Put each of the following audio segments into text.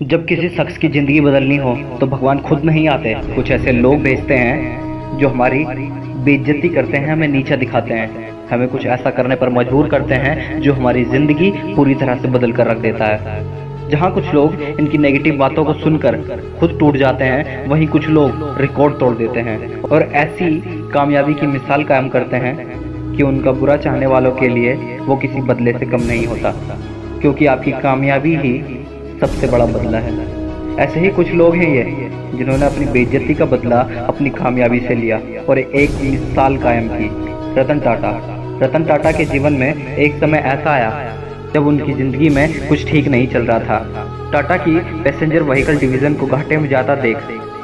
जब किसी शख्स की ज़िंदगी बदलनी हो तो भगवान खुद नहीं आते, कुछ ऐसे लोग भेजते हैं जो हमारी बेइज्जती करते हैं, हमें नीचा दिखाते हैं, हमें कुछ ऐसा करने पर मजबूर करते हैं जो हमारी ज़िंदगी पूरी तरह से बदल कर रख देता है। जहाँ कुछ लोग इनकी नेगेटिव बातों को सुनकर खुद टूट जाते हैं, वहीं कुछ लोग रिकॉर्ड तोड़ देते हैं और ऐसी कामयाबी की मिसाल कायम करते हैं कि उनका बुरा चाहने वालों के लिए वो किसी बदले से कम नहीं होता, क्योंकि आपकी कामयाबी ही सबसे बड़ा बदला है। ऐसे ही कुछ लोग हैं ये जिन्होंने अपनी बेइज्जती का बदला अपनी कामयाबी से लिया और एक मिसाल कायम की। रतन टाटा के जीवन में एक समय ऐसा आया जब उनकी जिंदगी में कुछ ठीक नहीं चल रहा था। टाटा की पैसेंजर व्हीकल डिवीजन को घाटे में जाता देख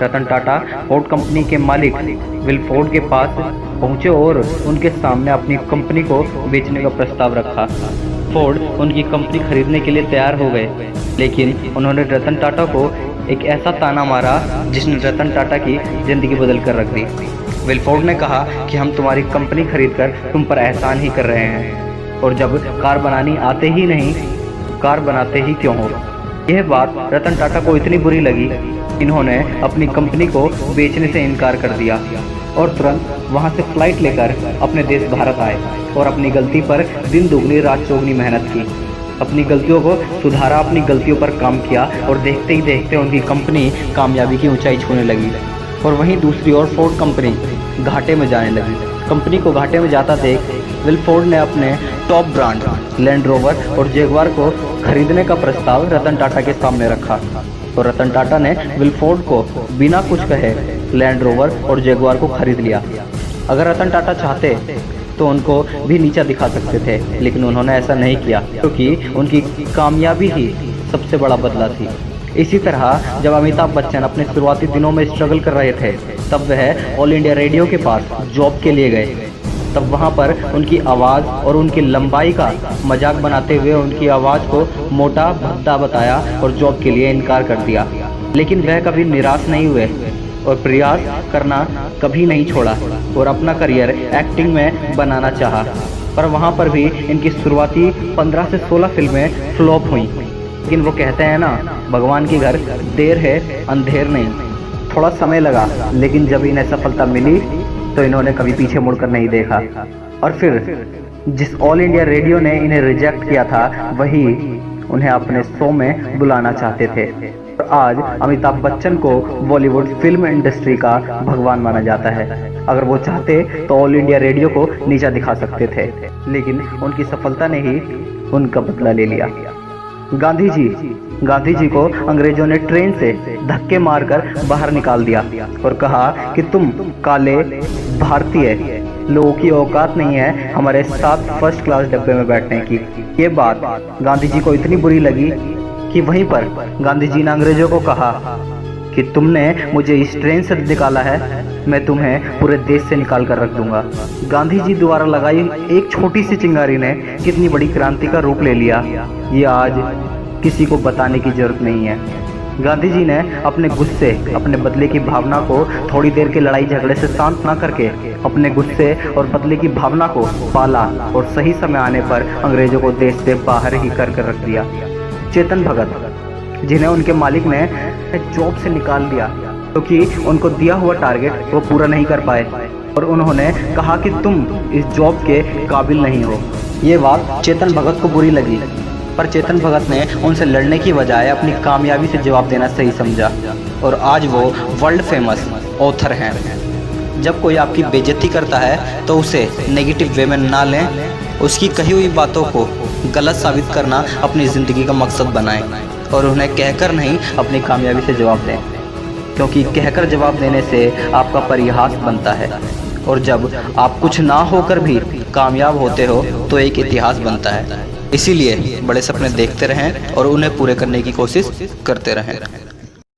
रतन टाटा फोर्ड कंपनी के मालिक विल फोर्ड के पास पहुंचे और उनके सामने अपनी कंपनी को बेचने का प्रस्ताव रखा। फोर्ड उनकी कंपनी खरीदने के लिए तैयार हो गए, लेकिन उन्होंने रतन टाटा को एक ऐसा ताना मारा जिसने रतन टाटा की जिंदगी बदल कर रख दी। विल फोर्ड ने कहा कि हम तुम्हारी कंपनी खरीदकर तुम पर एहसान ही कर रहे हैं, और जब कार बनानी आते ही नहीं, कार बनाते ही क्यों हो। यह बात रतन टाटा को इतनी बुरी लगी, इन्होंने अपनी कंपनी को बेचने से इनकार कर दिया और तुरंत वहां से फ्लाइट लेकर अपने देश भारत आए और अपनी गलती पर दिन दुगनी रात चौगनी मेहनत की, अपनी गलतियों को सुधारा, अपनी गलतियों पर काम किया और देखते ही देखते उनकी कंपनी कामयाबी की ऊंचाई छूने लगी। और वहीं दूसरी ओर फोर्ड कंपनी घाटे में जाने लगी। कंपनी को घाटे में जाता देख विल फोर्ड ने अपने टॉप ब्रांड लैंड रोवर और जैगुआर को खरीदने का प्रस्ताव रतन टाटा के सामने रखा और रतन टाटा ने विल फोर्ड को बिना कुछ कहे लैंड रोवर और जैगुआर को खरीद लिया। अगर रतन टाटा चाहते तो उनको भी नीचा दिखा सकते थे, लेकिन उन्होंने ऐसा नहीं किया, क्योंकि उनकी कामयाबी ही सबसे बड़ा बदला थी। इसी तरह जब अमिताभ बच्चन अपने शुरुआती दिनों में स्ट्रगल कर रहे थे, तब वह ऑल इंडिया रेडियो के पास जॉब के लिए गए। तब वहां पर उनकी आवाज़ और उनकी लंबाई का मजाक बनाते हुए उनकी आवाज़ को मोटा भद्दा बताया और जॉब के लिए इनकार कर दिया। लेकिन वह कभी निराश नहीं हुए और प्रयास करना कभी नहीं छोड़ा और अपना करियर एक्टिंग में बनाना चाहा। पर वहाँ पर भी इनकी शुरुआती 15 से 16 फिल्में फ्लॉप हुई। लेकिन वो कहते हैं ना, भगवान के घर देर है अंधेर नहीं। थोड़ा समय लगा, लेकिन जब इन्हें सफलता मिली तो इन्होंने कभी पीछे मुड़कर नहीं देखा। और फिर जिस ऑल इंडिया रेडियो ने इन्हें रिजेक्ट किया था, वही उन्हें अपने शो में बुलाना चाहते थे। आज अमिताभ बच्चन को बॉलीवुड फिल्म इंडस्ट्री का भगवान माना जाता है। अगर वो चाहते तो ऑल इंडिया रेडियो को नीचा दिखा सकते थे, लेकिन उनकी सफलता ने ही उनका बदला ले लिया। गांधी जी को अंग्रेजों ने ट्रेन से धक्के मारकर बाहर निकाल दिया और कहा कि तुम काले भारतीय लोगों की औकात नहीं है हमारे साथ फर्स्ट क्लास डब्बे में बैठने की। ये बात गांधी जी को इतनी बुरी लगी कि वहीं पर गांधी जी ने अंग्रेजों को कहा कि तुमने मुझे इस ट्रेन से निकाला है, मैं तुम्हें पूरे देश से निकाल कर रख दूंगा। गांधी जी द्वारा लगाई एक छोटी सी चिंगारी ने कितनी बड़ी क्रांति का रूप ले लिया, ये आज किसी को बताने की जरूरत नहीं है। गांधी जी ने अपने गुस्से, अपने बदले की भावना को थोड़ी देर के लड़ाई झगड़े से शांत ना करके अपने गुस्से और बदले की भावना को पाला और सही समय आने पर अंग्रेजों को देश से बाहर ही कर रख दिया। चेतन भगत, जिन्हें उनके मालिक ने जॉब से निकाल दिया क्योंकि उनको दिया हुआ टारगेट वो पूरा नहीं कर पाए और उन्होंने कहा कि तुम इस जॉब के काबिल नहीं हो। ये बात चेतन भगत को बुरी लगी, पर चेतन भगत ने उनसे लड़ने की बजाय अपनी कामयाबी से जवाब देना सही समझा और आज वो वर्ल्ड फेमस ऑथर हैं। जब कोई आपकी बेइज्जती करता है तो उसे नेगेटिव वे में ना लें, उसकी कही हुई बातों को गलत साबित करना अपनी ज़िंदगी का मकसद बनाएं और उन्हें कहकर नहीं अपनी कामयाबी से जवाब दें, क्योंकि कहकर जवाब देने से आपका परिहास बनता है और जब आप कुछ ना होकर भी कामयाब होते हो तो एक इतिहास बनता है। इसीलिए बड़े सपने देखते रहें और उन्हें पूरे करने की कोशिश करते रहें।